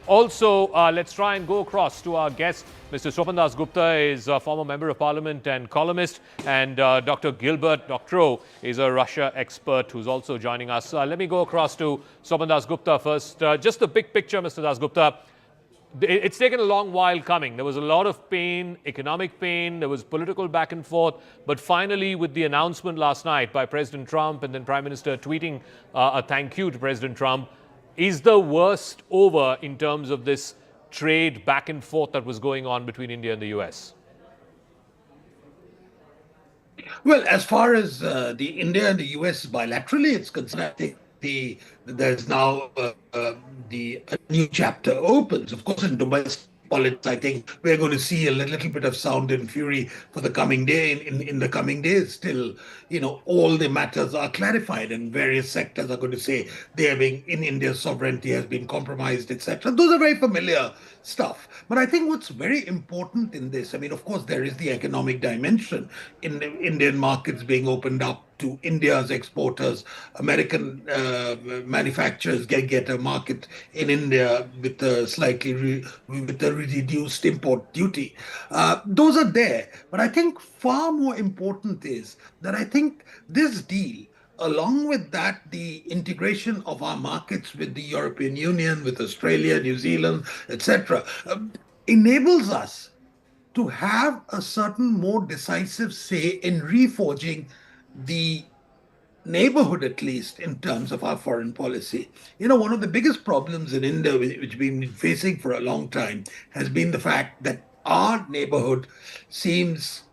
Also, let's try and go across to our guest. Mr. Sopan Das Gupta is a former member of Parliament and columnist, and Dr. Gilbert Doctorow is a Russia expert who's also joining us. Let me go across to Sopan Das Gupta first. Just the big picture, Mr. Das Gupta. It's taken a long while coming. There was a lot of pain, economic pain, there was political back and forth, but finally with the announcement last night by President Trump and then Prime Minister tweeting a thank you to President Trump, is the worst over in terms of this trade back and forth that was going on between India and the US? Well, as far as the India and the US bilaterally, it's concerned, I think there's now a new chapter opens. Of course, in domestic politics, I think we're going to see a little bit of sound and fury for the coming day. In the coming days, still, all the matters are clarified, and various sectors are going to say they are being in India's sovereignty has been compromised, etc. Those are very familiar stuff. But I think what's very important in this, of course, there is the economic dimension in the Indian markets being opened up to India's exporters. American manufacturers get a market in India with a reduced import duty. Those are there. But I think far more important is that I think this deal, along with that, the integration of our markets with the European Union, with Australia, New Zealand, etc., enables us to have a certain more decisive say in reforging the neighborhood, at least in terms of our foreign policy. One of the biggest problems in India, which we've been facing for a long time, has been the fact that our neighborhood seems,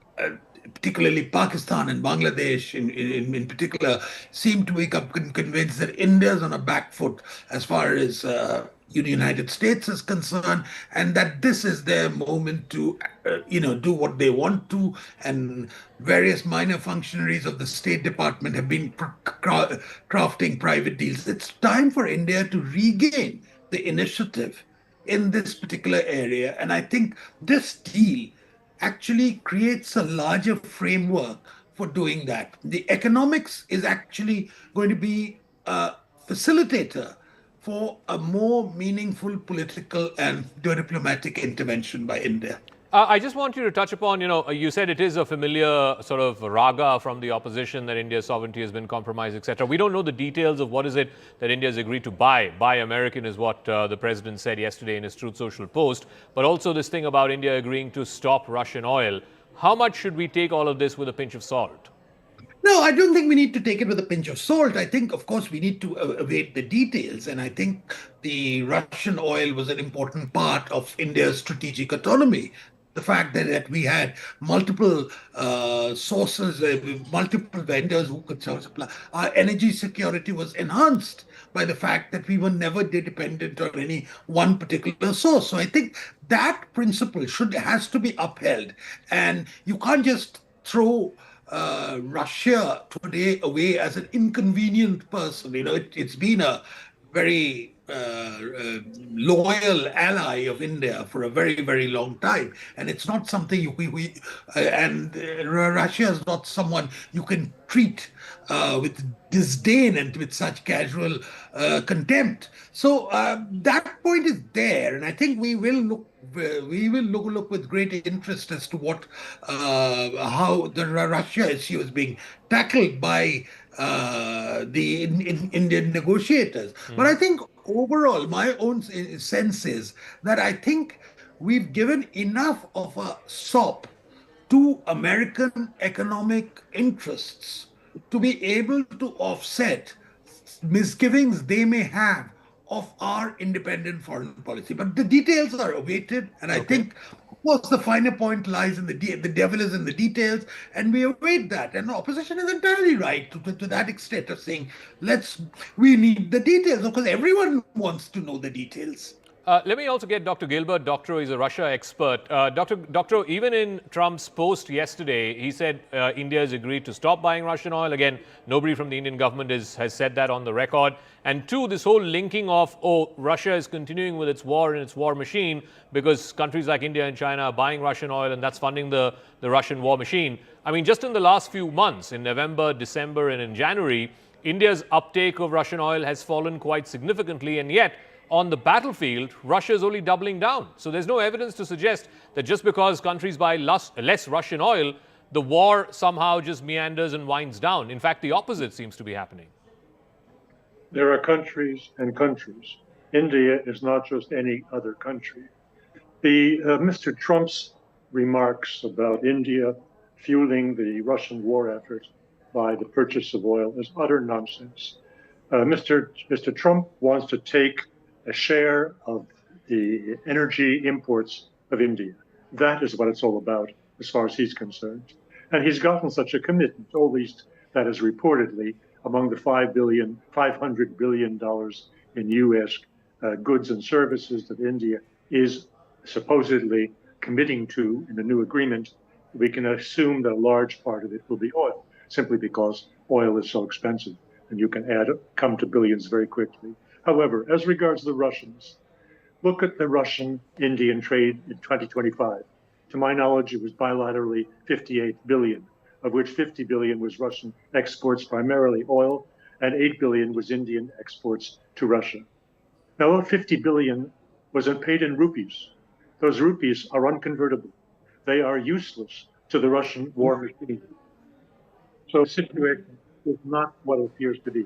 particularly Pakistan and Bangladesh in particular, seem to become convinced that India's on a back foot as far as the United States is concerned, and that this is their moment to, do what they want to. And various minor functionaries of the State Department have been crafting private deals. It's time for India to regain the initiative in this particular area. And I think this deal actually creates a larger framework for doing that. The economics is actually going to be a facilitator for a more meaningful political and diplomatic intervention by India. I just want you to touch upon, you said it is a familiar sort of raga from the opposition that India's sovereignty has been compromised, etc. We don't know the details of what is it that India has agreed to buy. Buy American is what the president said yesterday in his Truth Social post. But also this thing about India agreeing to stop Russian oil. How much should we take all of this with a pinch of salt? No, I don't think we need to take it with a pinch of salt. I think, of course, we need to await the details. And I think the Russian oil was an important part of India's strategic autonomy. The fact that we had multiple sources, multiple vendors who could supply. Our energy security was enhanced by the fact that we were never dependent on any one particular source. So I think that principle has to be upheld. And you can't just throw Russia today away as an inconvenient person. It's been a very loyal ally of India for a very, very long time, and it's not something Russia is not someone you can treat with disdain and with such casual contempt. So that point is there, and I think we will look with great interest as to how the Russia issue is being tackled by the Indian negotiators. But I think overall, my own sense is that I think we've given enough of a sop to American economic interests to be able to offset misgivings they may have of our independent foreign policy. But the details are awaited, and I think, of course, the finer point lies in the devil is in the details, and we await that. And the opposition is entirely right to that extent of saying, we need the details, because everyone wants to know the details. Let me also get Dr. Gilbert Doctorow. He's a Russia expert. Dr. Doctorow, even in Trump's post yesterday, he said India has agreed to stop buying Russian oil. Again, nobody from the Indian government has said that on the record. And two, this whole linking of, Russia is continuing with its war and its war machine because countries like India and China are buying Russian oil and that's funding the Russian war machine. I mean, just in the last few months, in November, December, and in January, India's uptake of Russian oil has fallen quite significantly. And yet, on the battlefield, Russia is only doubling down. So there's no evidence to suggest that just because countries buy less Russian oil, the war somehow just meanders and winds down. In fact, the opposite seems to be happening. There are countries and countries. India is not just any other country. Mr. Trump's remarks about India fueling the Russian war effort by the purchase of oil is utter nonsense. Mr. Trump wants to take a share of the energy imports of India. That is what it's all about, as far as he's concerned. And he's gotten such a commitment, or at least that is reportedly among the $500 billion in U.S. Goods and services that India is supposedly committing to in the new agreement. We can assume that a large part of it will be oil, simply because oil is so expensive and you can come to billions very quickly. However, as regards the Russians, look at the Russian-Indian trade in 2025. To my knowledge, it was bilaterally 58 billion, of which 50 billion was Russian exports, primarily oil, and 8 billion was Indian exports to Russia. Now, that 50 billion was paid in rupees. Those rupees are unconvertible. They are useless to the Russian war machine. So the situation is not what it appears to be.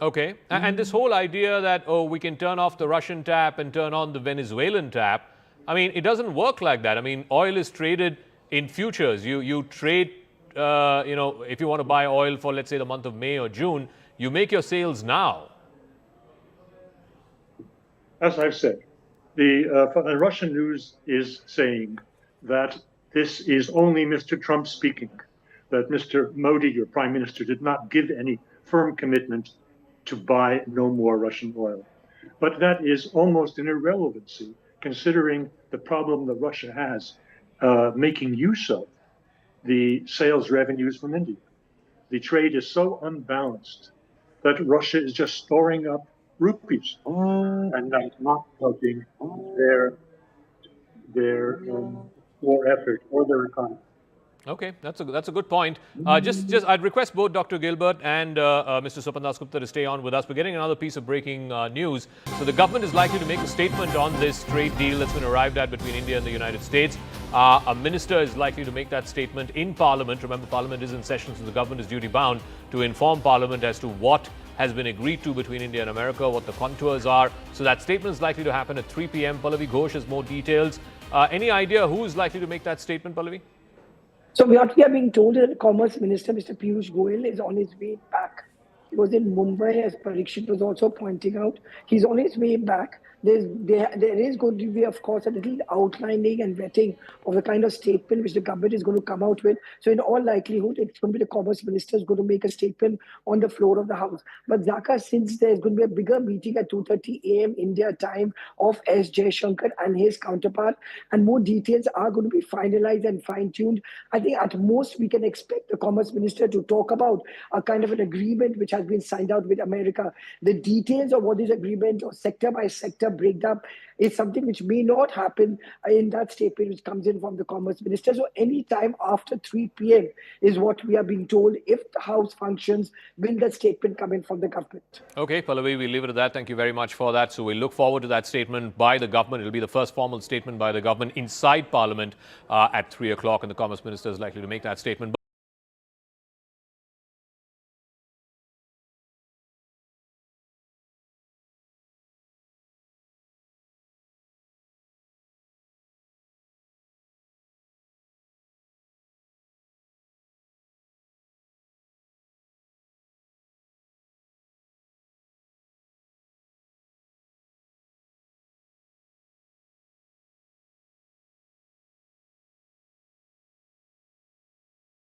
Okay. And this whole idea that, oh, we can turn off the Russian tap and turn on the Venezuelan tap, I mean, it doesn't work like that. I mean, oil is traded in futures. You trade, if you want to buy oil for, let's say, the month of May or June, you make your sales now. As I've said, the Russian news is saying that this is only Mr. Trump speaking, that Mr. Modi, your prime minister, did not give any firm commitment to buy no more Russian oil. But that is almost an irrelevancy, considering the problem that Russia has making use of the sales revenues from India. The trade is so unbalanced that Russia is just storing up rupees and not helping their war effort or their economy. Okay, that's a good point. I'd request both Dr. Gilbert and Mr. Sopan Gupta to stay on with us. We're getting another piece of breaking news. So the government is likely to make a statement on this trade deal that's been arrived at between India and the United States. A minister is likely to make that statement in Parliament. Remember, Parliament is in session, so the government is duty bound to inform Parliament as to what has been agreed to between India and America, what the contours are. So that statement is likely to happen at 3 p.m. Pallavi Ghosh has more details. Any idea who is likely to make that statement, Pallavi? So what we are being told is that Commerce Minister, Mr. Piyush Goyal, is on his way back. He was in Mumbai, as Parikshit was also pointing out. He's on his way back. There is going to be, of course, a little outlining and vetting of the kind of statement which the government is going to come out with. So in all likelihood, it's going to be the Commerce Minister is going to make a statement on the floor of the House. But Zaka, since there's going to be a bigger meeting at 2:30 a.m. India time of S. Jaishankar and his counterpart, and more details are going to be finalized and fine-tuned, I think at most we can expect the Commerce Minister to talk about a kind of an agreement which has been signed out with America. The details of what this agreement or sector by sector breakdown is something which may not happen in that statement which comes in from the Commerce Minister. So any time after 3 p.m. is what we are being told. If the House functions, will that statement come in from the government? Okay, Pallavi, we'll leave it at that. Thank you very much for that. So we look forward to that statement by the government. It'll be the first formal statement by the government inside Parliament at 3 o'clock, and the Commerce Minister is likely to make that statement.